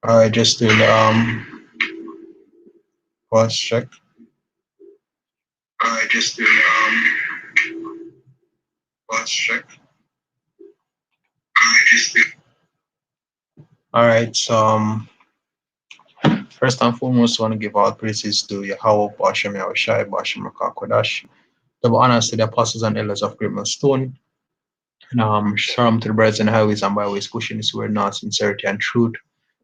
I just doing the pulse check. I just doing pulse check. I just do. All right. So first and foremost, I want to give all praises to Yahweh, Bashem Yahushai, Bashem Rakakwadash. Double honors to the apostles and elders of Great Millstone. And shalom to the brothers and highways and byways pushing this word now, sincerity and truth.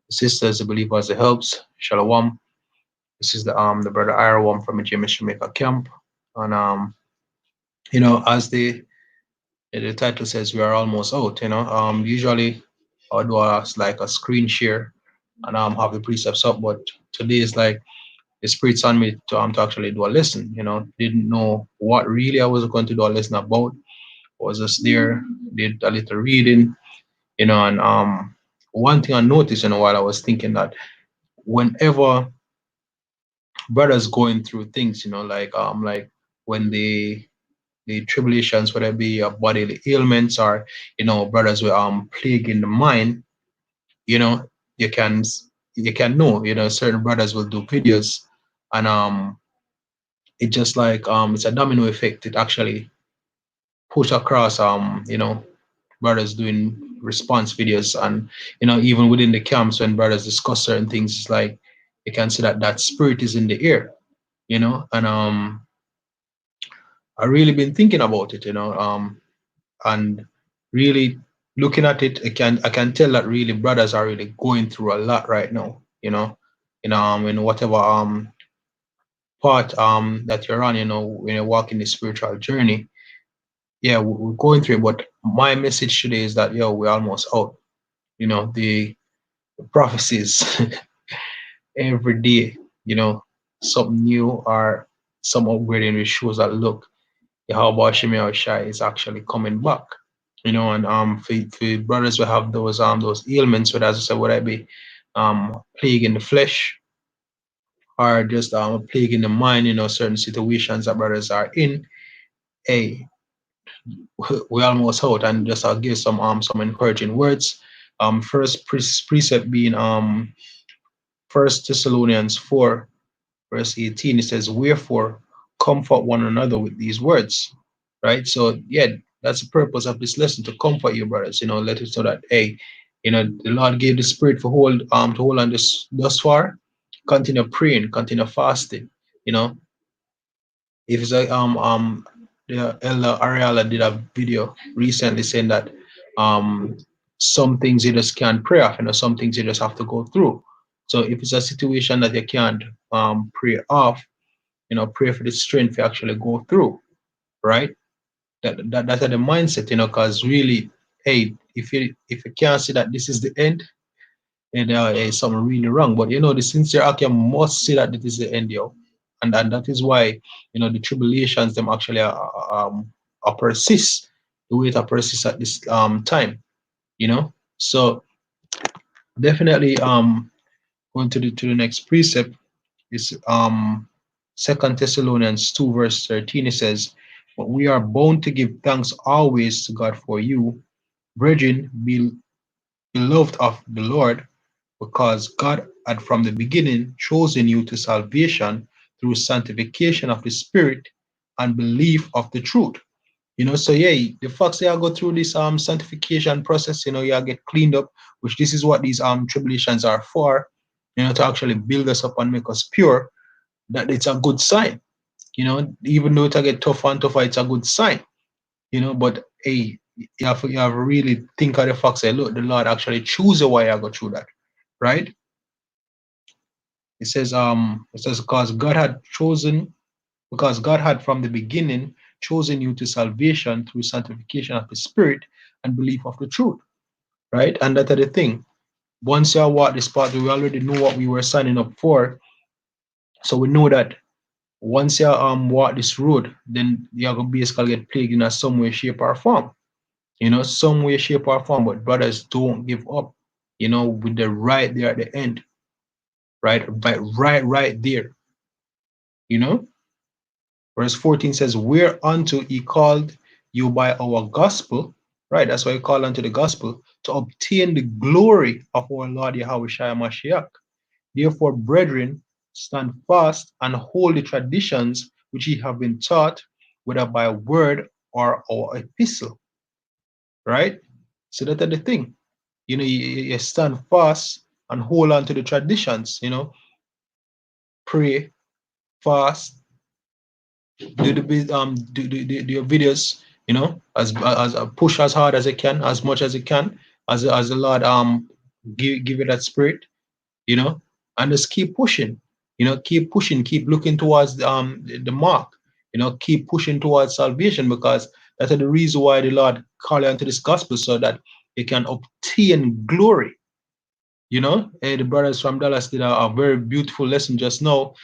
The sisters, the believers, the helps. Shalom. This is the brother Ira from the James Jamaica camp. And as the title says, we are almost out. Usually I'll do like a screen share and have the precepts up, but today is like the spirit's on me to actually do a lesson. Didn't know what really I was going to do a lesson about. Was just there, did a little reading, and one thing I noticed, while I was thinking that whenever brothers going through things, like when the tribulations, whether it be bodily ailments or brothers with plague in the mind, you know, you can you can know, certain brothers will do videos and it just like it's a domino effect. It actually push across brothers doing response videos and even within the camps when brothers discuss certain things, it's like you can see that that spirit is in the air, and I really been thinking about it, and really looking at it, I can tell that really brothers are really going through a lot right now, in whatever part that you're on, when you're walking the spiritual journey. Yeah, we're going through it, but my message today is that we're almost out. The prophecies every day, something new or some upgrading which shows that look, Yahweh Shemel Shai is actually coming back. And for brothers who have those ailments, whether as I said, would I be plague in the flesh or just a plague in the mind, certain situations that brothers are in, hey, we almost out. And just I'll give some encouraging words. First precept being First Thessalonians 4 verse 18. It says, "Wherefore comfort one another with these words." Right. So yeah, that's the purpose of this lesson, to comfort you, brothers. Let us know that, hey, the Lord gave the spirit for hold to hold on this thus far. Continue praying, continue fasting. You know, if it's like the elder Ariella did a video recently saying that um some things you just can't pray off, some things you just have to go through. So if it's a situation that you can't pray off, pray for the strength to actually go through, right? That's the mindset, because really, hey, if you can't see that this is the end, and is something really wrong. But the sincere action must see that this is the end, yo. And that is why, the tribulations them actually are persist, the way it persist at this time, So definitely going to the next precept is Second Thessalonians 2 verse 13. It says, "But we are bound to give thanks always to God for you, brethren, beloved of the Lord, because God had from the beginning chosen you to salvation through sanctification of the Spirit and belief of the truth." So yeah, the fact that I go through this sanctification process, you get cleaned up, which this is what these tribulations are for, to actually build us up and make us pure. That it's a good sign. Even though it get tougher and tougher, it's a good sign. But hey, you have to really think of the fact that look, the Lord actually choose you why I go through that, right? It says because God had from the beginning chosen you to salvation through sanctification of the Spirit and belief of the truth, right? And that's the thing. Once you walk this path, we already know what we were signing up for. So we know that once you walk this road, then you're gonna basically get plagued in a some way, shape, or form. Some way, shape, or form. But brothers, don't give up. With the right there at the end, right, right there. You know, Verse 14 says, "Whereunto he called you by our gospel." Right, that's why we call unto the gospel to obtain the glory of our Lord Yahweh Shai Mashiach. Therefore, brethren, stand fast and hold the traditions which ye have been taught, whether by word or our epistle. Right? So that's the thing. You stand fast and hold on to the traditions, pray, fast, do your videos, as push as hard as you can, as much as you can, as the Lord give you that spirit, you know, and just keep pushing, keep pushing, keep looking towards the mark, keep pushing towards salvation, because that's the reason why the Lord called you into this gospel, so that you can obtain glory. The brothers from Dallas did a very beautiful lesson just now.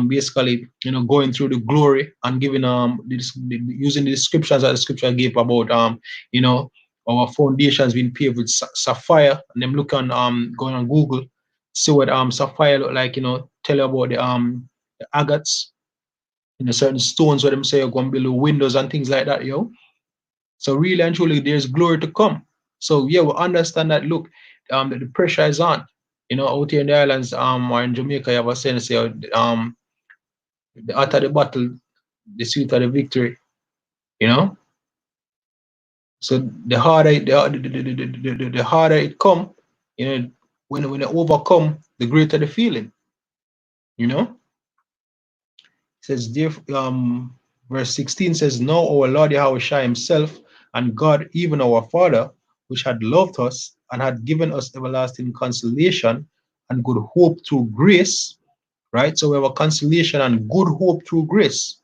Basically, going through the glory and giving using the descriptions that the scripture gave about you know, our foundations being paved with sapphire, and them look on going on Google, see what sapphire look like. Tell you about the agates, certain stones where them say are going below windows and things like that, yo. So really and truly, there's glory to come. So yeah, we understand that. Look, that the pressure is on. Out here in the islands, or in Jamaica, you have a saying say, the hotter the battle, the sweeter the victory. You know, so the harder, the harder it come. When it overcome, the greater the feeling. You know, it says, verse 16 says, "Now our Lord Yahushua Himself and God, even our Father, which had loved us and had given us everlasting consolation and good hope through grace." Right? So we have a consolation and good hope through grace.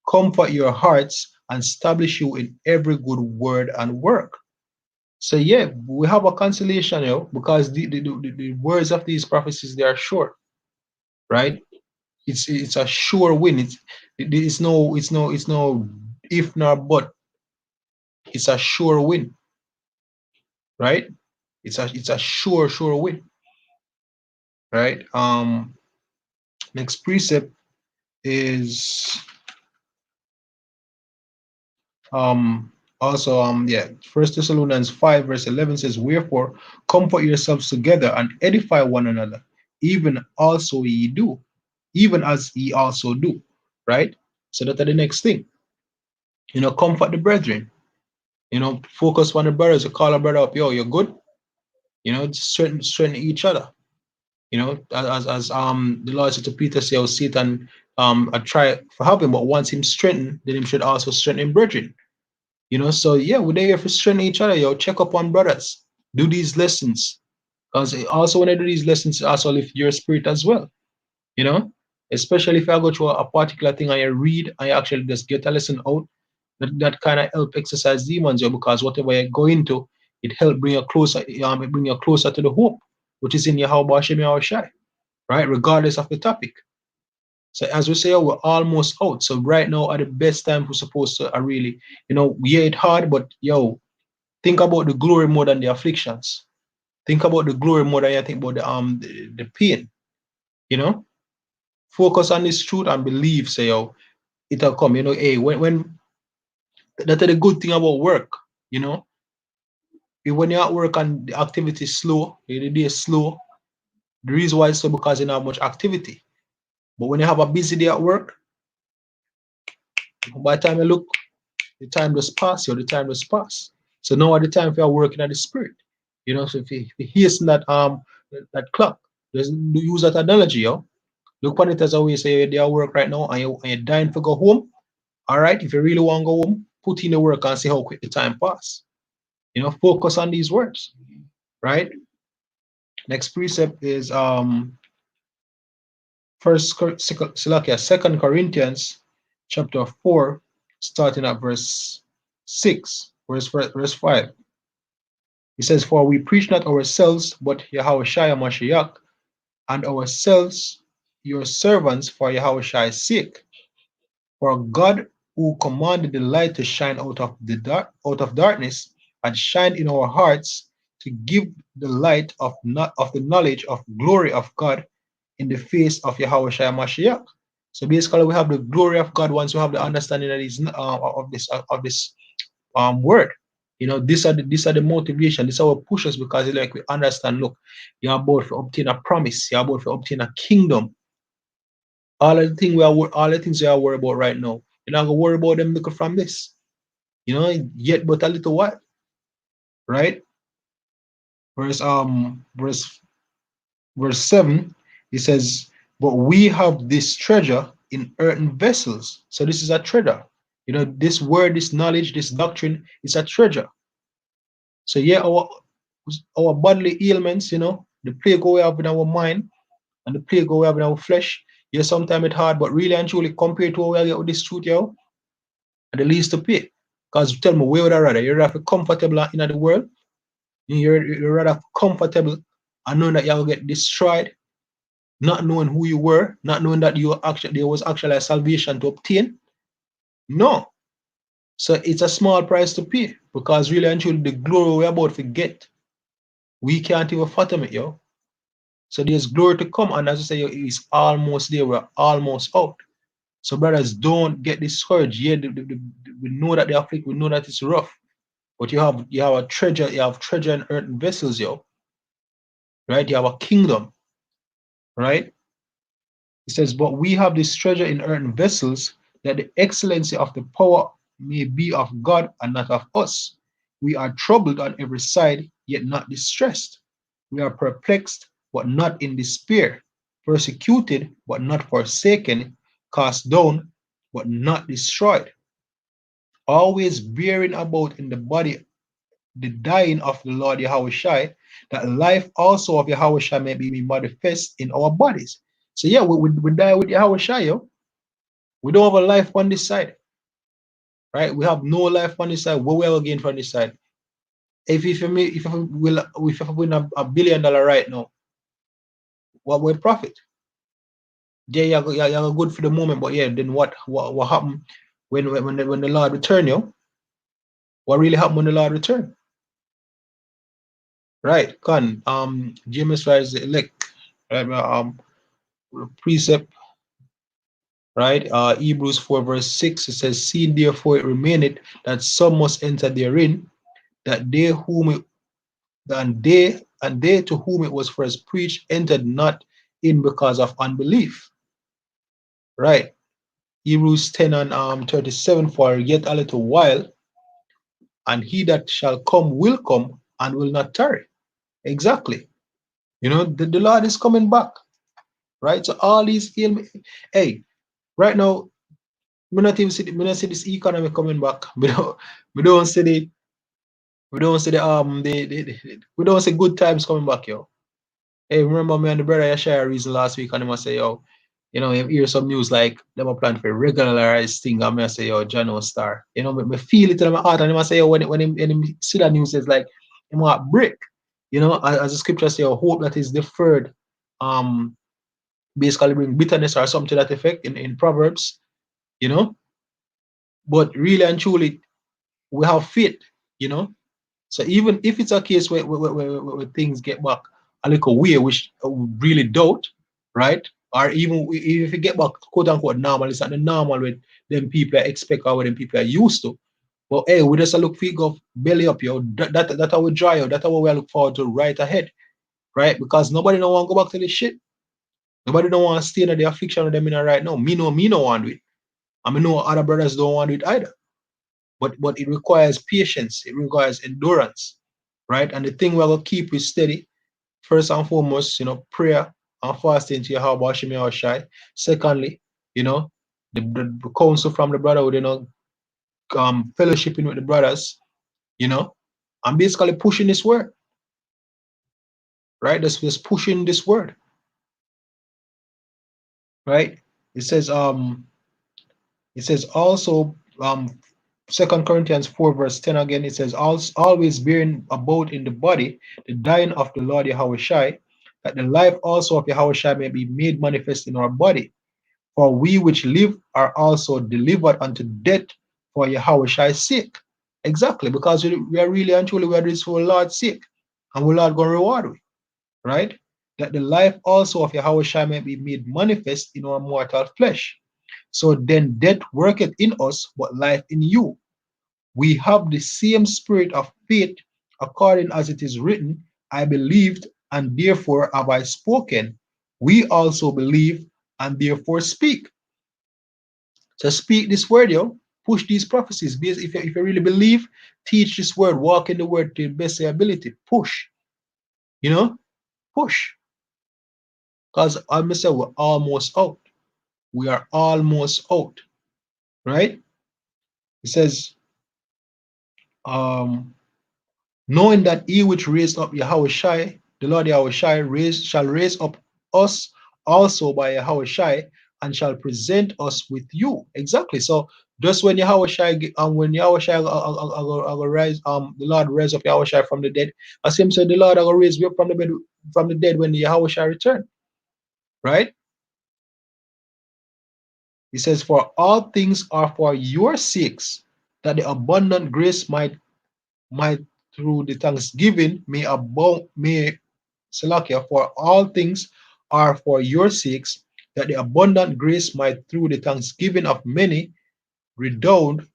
Comfort your hearts and establish you in every good word and work. So yeah, we have a consolation, because the words of these prophecies, they are sure, right? It's a sure win. It's no if nor but. It's a sure win, right? It's a sure win, right? Next precept is also yeah, First Thessalonians 5 verse 11 says, "Wherefore comfort yourselves together and edify one another, even also ye do, even as ye also do." Right? So that's the next thing. Comfort the brethren. Focus on the brothers. You call a brother up, yo, you're good. Strengthen each other. As the Lord said to Peter, say, "Oh, Satan, I try for helping, but once him strengthened, then him should also strengthen brethren." So yeah, we're there for strengthening each other, yo. Check up on brothers. Do these lessons. Because also when I do these lessons, also lift your spirit as well. You know, Especially if I go through a particular thing and I read, I actually just get a lesson out. That kind of help exercise demons, yo, because whatever you go into, it help bring you closer, it bring you closer to the hope, which is in your how Hashem Yahushai, right? Regardless of the topic. So as we say, we're almost out. So right now are the best time we're supposed to really, yeah, it hard, but yo, think about the glory more than the afflictions. Think about the glory more than you think about the pain. You know, Focus on this truth and believe. Say, yo, it'll come. Hey, when that's the good thing about work. You know, when you're at work and the activity is slow, the day is slow. The reason why it's so because you don't have much activity. But when you have a busy day at work, by the time you look, the time just pass. The time just pass. So now at the time if you're working at the spirit. So if you hasten that clock, just use that analogy, yo. Look on it as a way, say you're there at work right now and you're dying to go home. All right, if you really want to go home, put in the work and see how quick the time pass. Focus on these words, right? Next precept is Second Corinthians chapter 4, starting at verse 6, verse 5. He says, "For we preach not ourselves, but Yahushua Mashiach, and ourselves your servants for Yahushua's sake. For God, who commanded the light to shine out of darkness, had shined in our hearts to give the light of the knowledge of glory of God in the face of Yahushua Mashiach." So basically, we have the glory of God once we have the understanding of this word. These are the motivation. This is our pushes because like we understand. Look, you're about to obtain a promise. You're about to obtain a kingdom. All the things we are worried about right now. You're not gonna worry about them looking from this. Yet but a little while, right? Verse verse verse 7, it says, but we have this treasure in earthen vessels. So this is a treasure. This word, this knowledge, this doctrine is a treasure. So yeah, our bodily ailments, the plague we have in our mind and the plague we have in our flesh. Yeah, sometimes it's hard, but really and truly compared to what we get with this truth, the least to pay. Because tell me, where would I rather? You'd rather feel comfortable in the world. You're rather comfortable and knowing that you'll get destroyed, not knowing who you were, not knowing that there was actually a salvation to obtain. No. So it's a small price to pay because really and truly the glory we're about to get, we can't even fathom it, yo. So there's glory to come, and as I say, it's almost there. We're almost out. So brothers, don't get discouraged. Yeah, we know that they are afflict, we know that it's rough, but you have a treasure, you have treasure in earthen vessels, yo. Right? You have a kingdom, right? It says, but we have this treasure in earthen vessels, that the excellency of the power may be of God and not of us. We are troubled on every side, yet not distressed. We are perplexed, but not in despair, persecuted, but not forsaken, cast down, but not destroyed, always bearing about in the body the dying of the Lord Yahushua, that life also of Yahushua may be manifest in our bodies. So yeah, we die with Yahushua, yo. We don't have a life on this side, right? We have no life on this side. What we will gain from this side? If I win $1 billion right now, what will profit? Yeah, you're good for the moment, but yeah, then what happened when the Lord return, yo? What really happened when the Lord return? Right, James is the elect, right? Precept, right? Hebrews 4 verse 6, it says, see therefore it remaineth that some must enter therein, that they to whom it was first preached entered not in because of unbelief. Right. Hebrews 10 and 37, for yet a little while, and he that shall come will come and will not tarry. Exactly. The Lord is coming back. Right. So all these hey, right now, we not see this economy coming back. We don't see we don't see good times coming back, yo. Hey, remember me and the brother I share a reason last week, and he must say, yo, you hear some news like them a plan for regularize thing, and me say, yo, John Star. Me feel it in my heart, and he must say, yo, when he see that news, it's like he want break. As the scripture say, hope that is deferred, um, basically bring bitterness or something to that effect in Proverbs, you know. But really and truly, we have faith, you know. So even if it's a case where things get back a little weird, which I really doubt, right? Or even if you get back quote unquote normal, it's not the normal with them people expect or what them people are used to. But hey, we just look figure of belly up, yo. That how we dry out. That's how we look forward to right ahead, right? Because nobody don't want to go back to this shit. Nobody don't want to stay in the affliction of them in right now. Me no want to do it. I mean no other brothers don't want to do it either. But it requires patience, it requires endurance, right? And the thing we're gonna keep is steady. First and foremost, prayer and fasting to Yahweh Hashem Yahushai. Secondly, the counsel from the brotherhood, fellowshipping with the brothers, you know, and basically pushing this word, right? Just pushing this word, right? It says also Second Corinthians 4 verse 10 again, it says, always bearing about in the body the dying of the Lord Yahushai, that the life also of Yahushai may be made manifest in our body. For we which live are also delivered unto death for Yahushai's sake. Exactly, because we are really and truly we are this for Lord's sake, and we Lord going to reward we, right? That the life also of Yahushai may be made manifest in our mortal flesh. So then death worketh in us, but life in you. We have the same spirit of faith, according as it is written, I believed, and therefore have I spoken. We also believe, and therefore speak. So speak this word, yo. Push these prophecies. If you really believe, teach this word, walk in the word to the best of your ability. Push, you know, push. Because I must say, we're almost out. We are almost out, right? It says, um, knowing that he which raised up Yahushai, the Lord Yahushai, shall raise up us also by Yahushai and shall present us with you. Exactly. So just when Yahushai, when Yahushai rise, the Lord raise up Yahushai from the dead, as him said, the Lord will raise me up from the bed, from the dead when Yahushai return. Right? He says, for all things are for your sakes, that the abundant grace might through the thanksgiving may abound, may Salakia, for all things are for your sakes, that the abundant grace might through the thanksgiving of many redound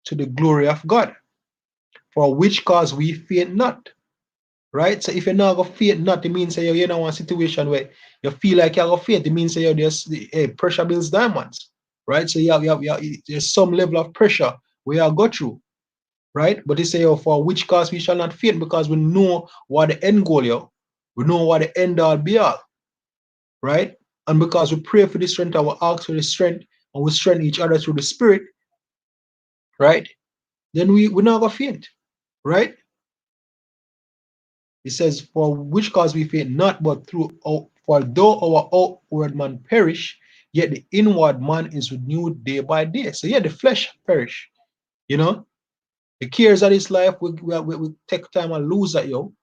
to the glory of God, for which cause we faint not. Right? So if you're not gonna faint not, it means that you're in one situation where you feel like you're gonna faint, it means that you're just pressure builds diamonds. Right? So there's some level of pressure we are go through. Right? But he say, oh, for which cause we shall not faint, because we know what the end goal, yo. We know what the end all be all. Right? And because we pray for the strength, I will ask for the strength, and we strengthen each other through the spirit, right? Then we're not gonna faint, right? It says, for which cause we faint not, but for though our outward man perish, yet the inward man is renewed day by day. So yeah, the flesh perish, you know. The cares of this life, we take time and lose that, yo.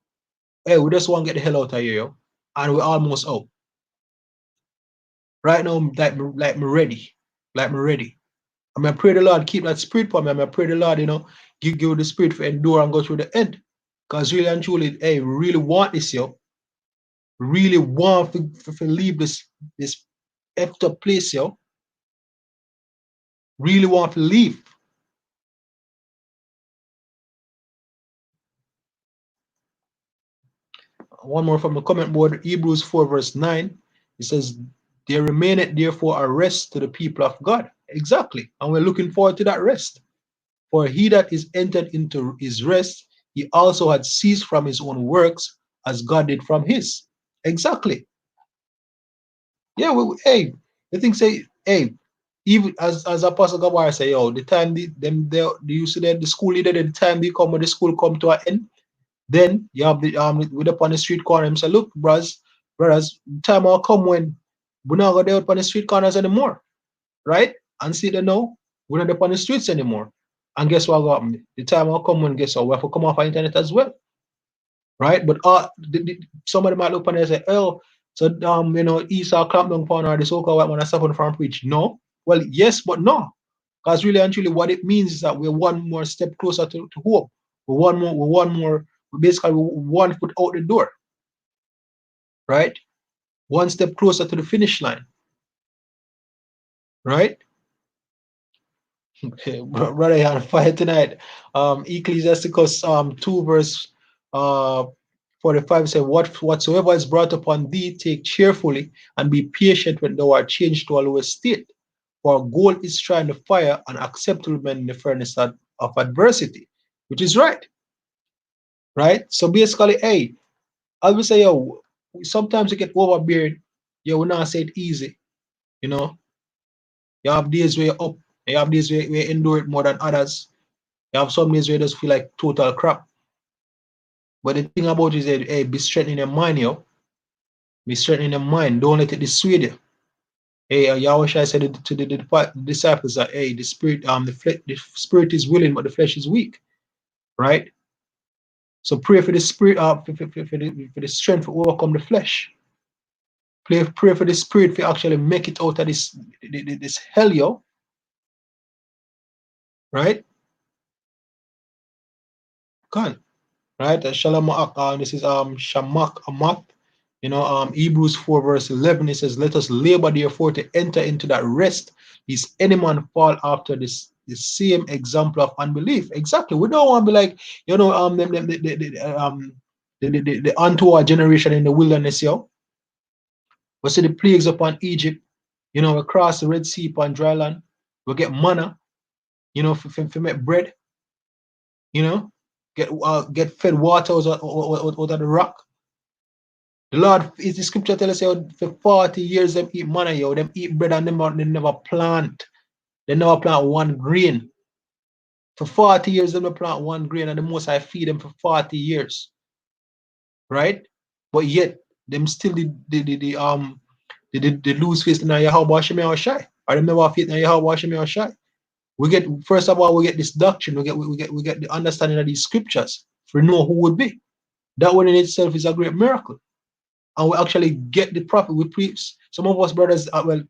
Hey, we just want to get the hell out of here, yo. And we're almost out. Right now, like me ready. Like me ready. I'm gonna pray the Lord keep that spirit for me. I'm gonna pray the Lord, give the spirit for endure and go through the end. Because really and truly, hey, we really want this, yo. We really want to leave this effed up place, yo. Really want to leave. One more from the comment board, Hebrews 4, verse 9. It says, there remaineth therefore a rest to the people of God. Exactly. And we're looking forward to that rest. For he that is entered into his rest, he also had ceased from his own works, as God did from his. Exactly. Yeah, hey, the thing say, hey, even as Apostle Gabar say, yo, the time they used to the school leader, the time they come when the school come to an end, then you have the with up on the street corner and say, look, brothers, the time will come when we're not gonna up on the street corners anymore, right? And see them now, we're not up on the streets anymore. And guess what got me? The time will come when guess what? We have to come off the internet as well, right? But somebody might look on it and say, oh, so Esau clamped down upon, or the so-called white man are suffering from preach. No. Well, yes, but no. Because really and truly what it means is that we're one more step closer to hope. We basically one foot out the door, right? One step closer to the finish line, right? Brother, you're on fire tonight. Ecclesiasticus 2 verse 45 says, whatsoever is brought upon thee, take cheerfully and be patient when thou art changed to a lower state. For gold is trying to fire and acceptable men in the furnace of adversity, which is right. Right? So basically, hey, I will say, yo, sometimes you get overbearing. You will not say it easy. You know, you have days where you're up, you have days where you endure it more than others. You have some days where you just feel like total crap. But the thing about it is that, hey, be strengthening your mind, yo. Be strengthening your mind. Don't let it dissuade you. Hey, Yahweh said to the disciples that, hey, the spirit is willing, but the flesh is weak. Right? So pray for the spirit, for the strength to overcome the flesh. Pray for the spirit to actually make it out of this hell, yo. Right? Come on. Right? Shalom, this is Shamak Amat. Hebrews 4 verse 11, it says, let us labor therefore to enter into that rest, lest any man fall after this the same example of unbelief. Exactly. We don't want to be like, the unto our generation in the wilderness, yo. We see the plagues upon Egypt, across the Red Sea upon dry land. We get manna, for make bread, you know, get fed water out of the rock. The Lord is the scripture tell us yo, for 40 years them eat manna, yo, them eat bread and they never plant. They never plant one grain. For 40 years, them plant one grain, and the most I feed them for 40 years, right? But yet, them still the lose faith in Yahweh Shem Shai. I remember faith in Yahweh Shem Shai. We get first of all, we get this doctrine, we get the understanding of these scriptures for know who would be. That one in itself is a great miracle. And we actually get the prophet. We preach. Some of us brothers, the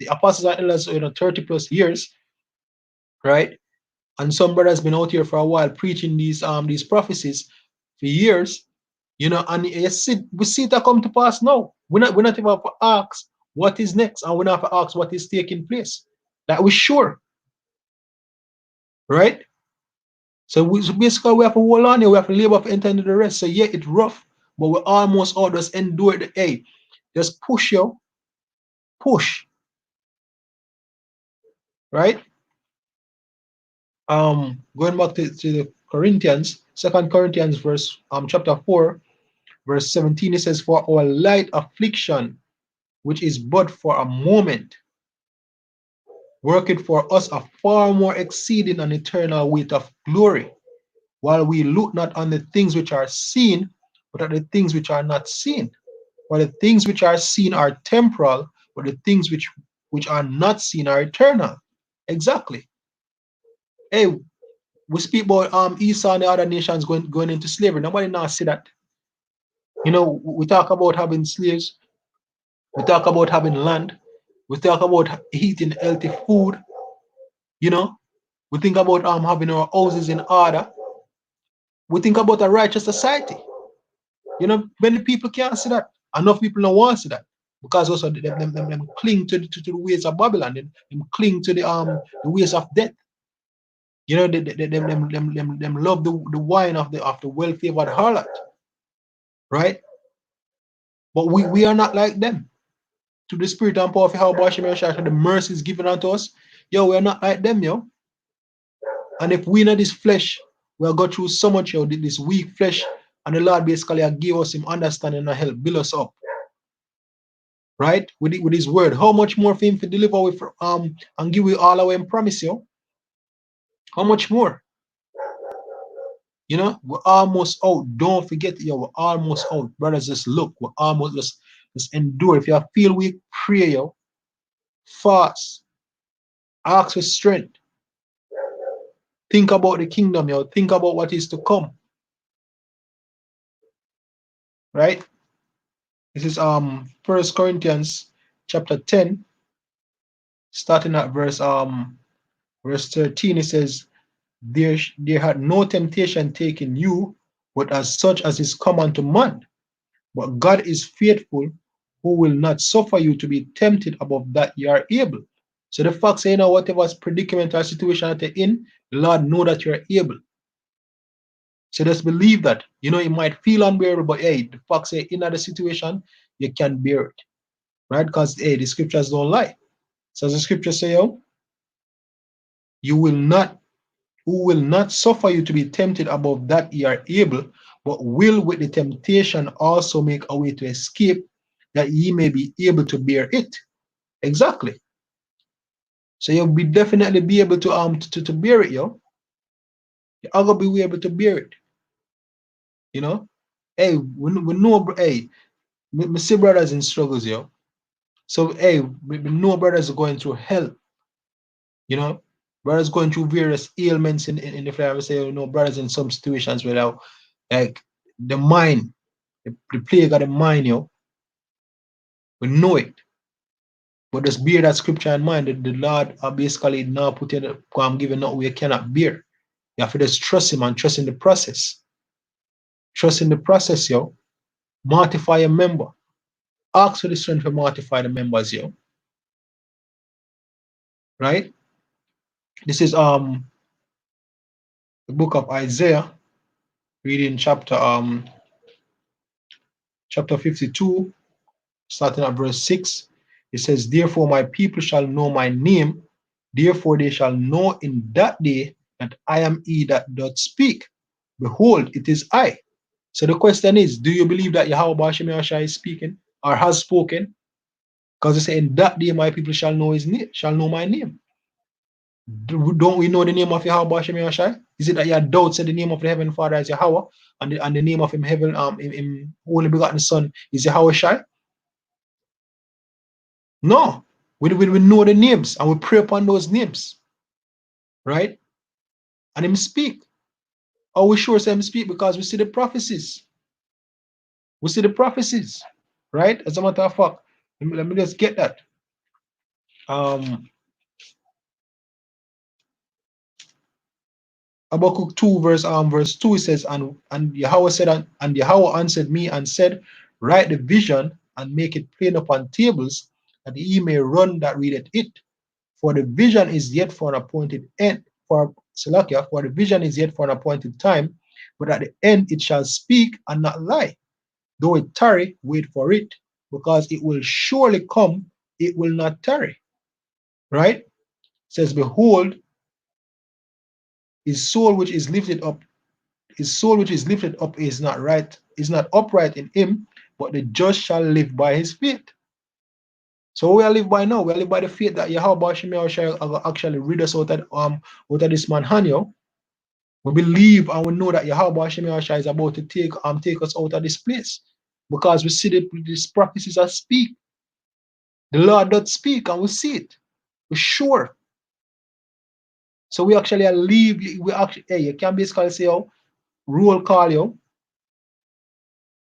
apostles are elders, 30 plus years, right? And some brothers been out here for a while preaching these prophecies for years, and we see it come to pass now. We're not even have to ask what is next, and we're not have to ask what is taking place. That we're sure, right? So basically we have to hold on here, we have to labor for enter into the rest. So yeah, it's rough, but we almost all just endure the just push push, right? Going back to the Corinthians, Second Corinthians verse chapter 4, verse 17, it says, "For our light affliction, which is but for a moment, worketh for us a far more exceeding and eternal weight of glory, while we look not on the things which are seen, but at the things which are not seen. For the things which are seen are temporal, but the things which are not seen are eternal." Exactly. Hey, we speak about Esau and the other nations going into slavery. Nobody now see that. We talk about having slaves, we talk about having land, we talk about eating healthy food, you know. We think about having our houses in order. We think about a righteous society. Many people can't see that. Enough people don't want to see that. Because also them cling to the ways of Babylon, them cling to the ways of death. Them love the wine of the well-favored harlot, right? But we are not like them. To the spirit and power of how the mercy is given unto us, yo, we are not like them, yo. And if we know this flesh, we'll go through so much, yo, this weak flesh, and the Lord basically give us him understanding and help build us up, right? With his word. How much more for him to deliver with and give we all our promise, yo? How much more? We're almost out. Don't forget, yo, we're almost out. Brothers, just look, we're almost just endure. If you feel weak, pray, yo. Fast. Ask for strength. Think about the kingdom, yo. Think about what is to come. Right? This is First Corinthians chapter 10, starting at verse 13. It says, there had no temptation taken you, but as such as is common to man. But God is faithful, who will not suffer you to be tempted above that you are able. So the fact saying, whatever predicament or situation that you're in, the Lord know that you're able. So just believe that. It might feel unbearable, but hey, the fact say in other situation, you can bear it. Right? Because hey, the scriptures don't lie. So as the scripture say, you will not, who will not suffer you to be tempted above that ye are able, but will with the temptation also make a way to escape, that ye may be able to bear it. Exactly. So you'll be definitely be able to bear it, yo. You're gonna be able to bear it. Hey, we know, hey, we see brothers in struggles, yo. So hey, we know brothers are going through hell. Brothers going through various ailments in the family. Say, brothers in some situations where like the mind, the plague of the mind, we know it. But just bear that scripture in mind that the Lord are basically now putting giving out we cannot bear. You have to just trust him and trust in the process. Trust in the process, yo. Mortify a member. Ask for the strength to mortify the members, yo. Right? This is the book of Isaiah, reading chapter 52, starting at verse 6. It says, therefore my people shall know my name, therefore they shall know in that day that I am he that doth speak. Behold, it is I. So the question is, do you believe that Yahweh Bashem Yahshua is speaking or has spoken? Because it says, in that day my people shall know his name, shall know my name. Don't we know the name of Yahweh Bashem Yahshua? Is it that your doubts that the name of the Heavenly Father is Yahweh, and the name of him heaven him only begotten Son is Yahweh Shai? No. We know the names and we pray upon those names, right? And him speak. Or we sure say him speak because we see the prophecies. We see the prophecies, right? As a matter of fact, let me just get that. Habakkuk 2 verse 2, it says, and Yahweh said, and Yahweh answered me and said, write the vision and make it plain upon tables, that he may run that readeth it. For the vision is yet for an appointed end, for Salakia, for the vision is yet for an appointed time, but at the end it shall speak and not lie. Though it tarry, wait for it, because it will surely come, it will not tarry. Right? It says, behold, his soul which is lifted up, his soul which is lifted up is not right, is not upright in him, but the just shall live by his faith. So we are live by now. We are live by the faith that Yahweh shall actually rid us out of this man Hanyo. We believe and we know that Yahweh is about to take us out of this place. Because we see these prophecies that speak. The Lord does speak and we see it. We're sure. So we actually leave, we actually, hey, you can basically say, oh, roll call,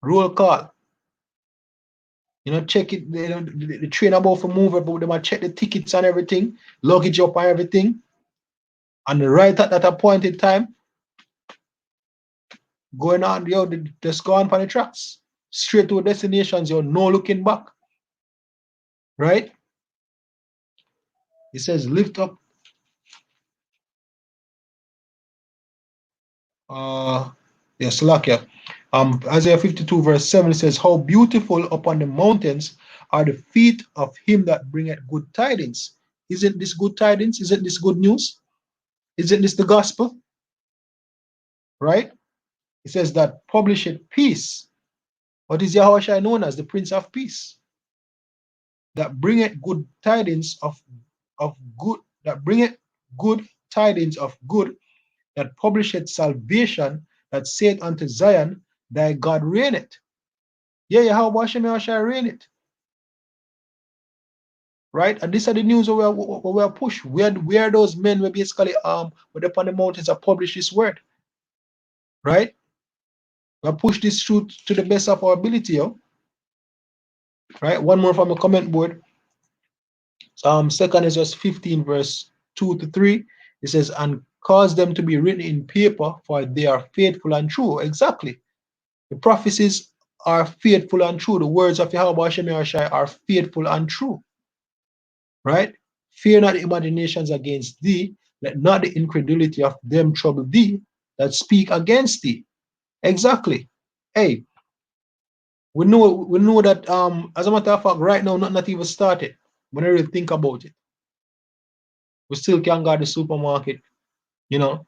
roll call. You know, check it, the train about for move, but they might check the tickets and everything, luggage up and everything. And right at that appointed time, going on, just go on for the tracks. Straight to destinations, no looking back. Right? It says, lift up. Yes, Lakia. Isaiah 52, verse 7 says, how beautiful upon the mountains are the feet of him that bringeth good tidings. Isn't this good tidings? Isn't this good news? Isn't this the gospel? Right? It says that publisheth peace. What is Yahushua known as? The Prince of Peace. That bringeth good tidings of good, that bringeth good tidings of good, that publisheth salvation, that saith unto Zion, thy God reigneth. Yeah, Yahweh shall reign it. Right? And these are the news where we are pushed. Where those men were basically were upon the mountains that publish this word. Right? We push this truth to the best of our ability, yo. Right? One more from the comment board. Second is just 15, verse 2 to 3. It says, and cause them to be written in paper, for they are faithful and true. Exactly. The prophecies are faithful and true. The words of Yahweh Hashem Yahushai are faithful and true. Right? Fear not the imaginations against thee, let not the incredulity of them trouble thee that speak against thee. Exactly. Hey, we know that as a matter of fact, right now, not even started. When I really think about it, we still can't go to the supermarket, you know.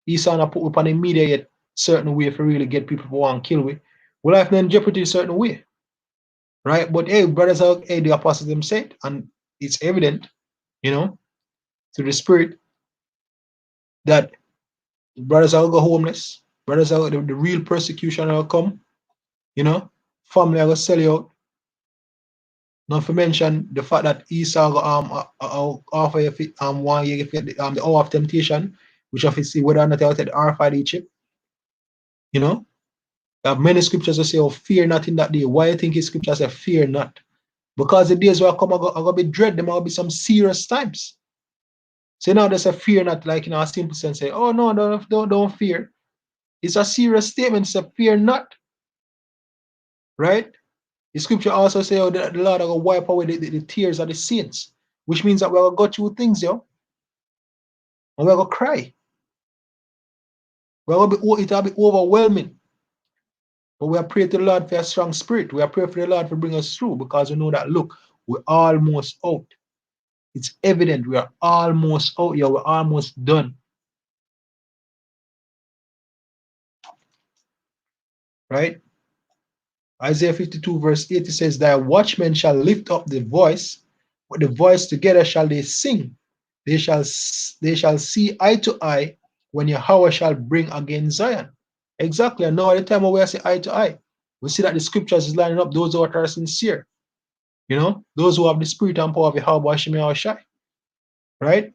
He's trying to put up on the media yet certain way for really get people to want to kill we. Well, life not in jeopardy a certain way. Right? But hey, brothers are hey, the apostles them said, and it's evident, you know, to the spirit that brothers are go homeless, brothers are the real persecution will come, you know, family are gonna sell you out. Not to mention the fact that Esau go offer you one year the hour of temptation, which obviously whether or not they will take the RFID chip, you know. There are many scriptures that say, oh, fear not in that day. Why you think his scriptures say fear not? Because the days will come are gonna be dread, there might be some serious times. So now there's a fear not like in a simple sense, say, oh no, don't fear. It's a serious statement, it's a fear not, right? The scripture also say, oh, the Lord will wipe away the tears of the saints, which means that we're gonna go through things, yo. And we're gonna cry. It'll be overwhelming. But we are praying to the Lord for a strong spirit. We are praying for the Lord to bring us through because we know that look, we're almost out. It's evident we are almost out here, we're almost done. Right? Isaiah 52, verse 8, it says, Thy watchmen shall lift up the voice, with the voice together shall they sing. They shall see eye to eye when Yahweh shall bring again Zion. Exactly. And now at the time when we say eye to eye, we see that the scriptures is lining up those who are sincere. Those who have the spirit and power of Yahweh Hashem Yahushai. Right?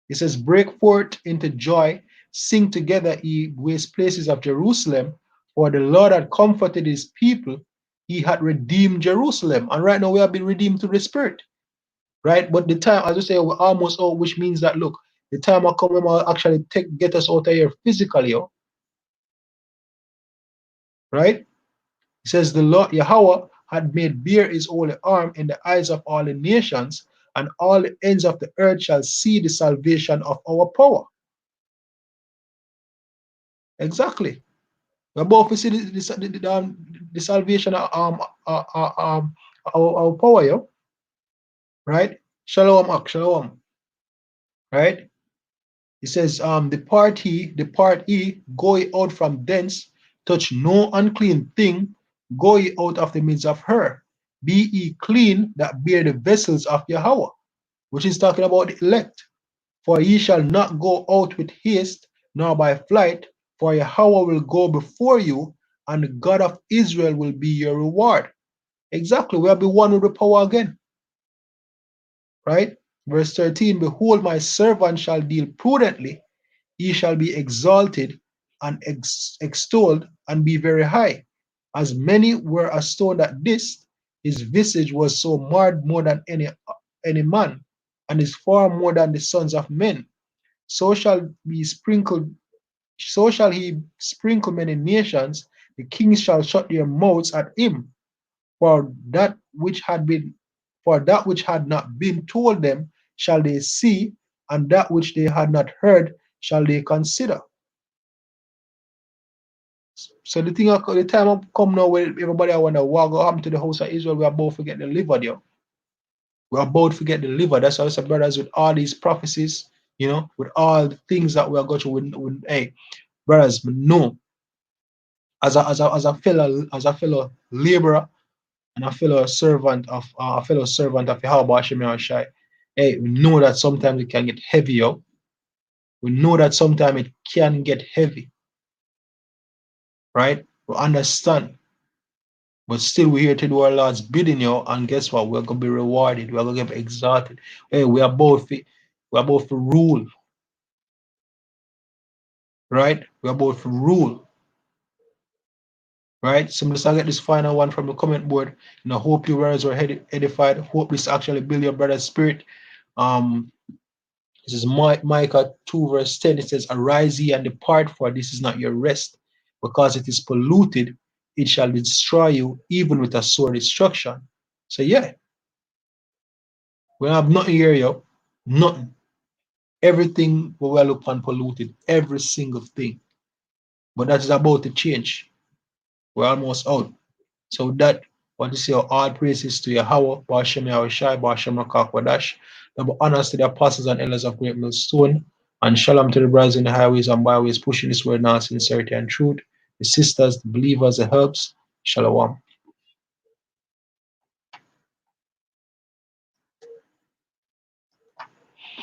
It says, break forth into joy, sing together, ye waste places of Jerusalem, for the Lord had comforted his people, he had redeemed Jerusalem. And right now we have been redeemed through the Spirit. Right? But the time, as I say, we're almost out, which means that look, the time will come when will actually get us out of here physically, right? It says the Lord Yahweh had made bare his holy arm in the eyes of all the nations, and all the ends of the earth shall see the salvation of our power. Exactly. We're about to see the salvation of our power, right? Shalom, shalom, right? It says, depart ye, go ye out from thence, touch no unclean thing, go ye out of the midst of her. Be ye clean that bear the vessels of Yahweh, which is talking about the elect. For ye shall not go out with haste, nor by flight, for Yahweh will go before you, and the God of Israel will be your reward. Exactly, we'll be one with the power again. Right? Verse 13, behold, my servant shall deal prudently, he shall be exalted and extolled and be very high. As many were astonished at this, his visage was so marred more than any man, and his form more than the sons of men. So shall he sprinkle many nations, the kings shall shut their mouths at him, for that which had not been told them shall they see, and that which they had not heard shall they consider. So the time come now where everybody I want to walk up to the house of Israel, we are about to get delivered, yo. We are about to get delivered. That's why I said, brothers, with all these prophecies, with all the things that we are going to, hey, brothers, no. As a fellow laborer and a fellow servant of Yahweh Hashem Yahushai, hey, we know that sometimes it can get heavy, yo. We know that sometimes it can get heavy. Right? We understand. But still, we're here to do our Lord's bidding, and guess what? We're gonna be rewarded. We're gonna get exalted. Hey, we are both to rule. Right? We are both to rule. Right? So let's get this final one from the comment board. Hope you guys were edified. Hope this actually build your brother's spirit. This is Micah 2 verse 10. It says, arise ye and depart, for this is not your rest, because it is polluted. It shall destroy you, even with a sore destruction. So yeah, we have nothing here, yo. Nothing. Everything we will look upon polluted. Every single thing. But that is about to change. We're almost out. So that, what you say, all praises to Yahweh, Ba'ashem Yahushai, Ba'ashem Rakakwadash. Double honors to the apostles and elders of Great Millstone. And shalom to the brothers in the highways and byways pushing this word now, sincerity and truth. The sisters, the believers, the helps. Shalom.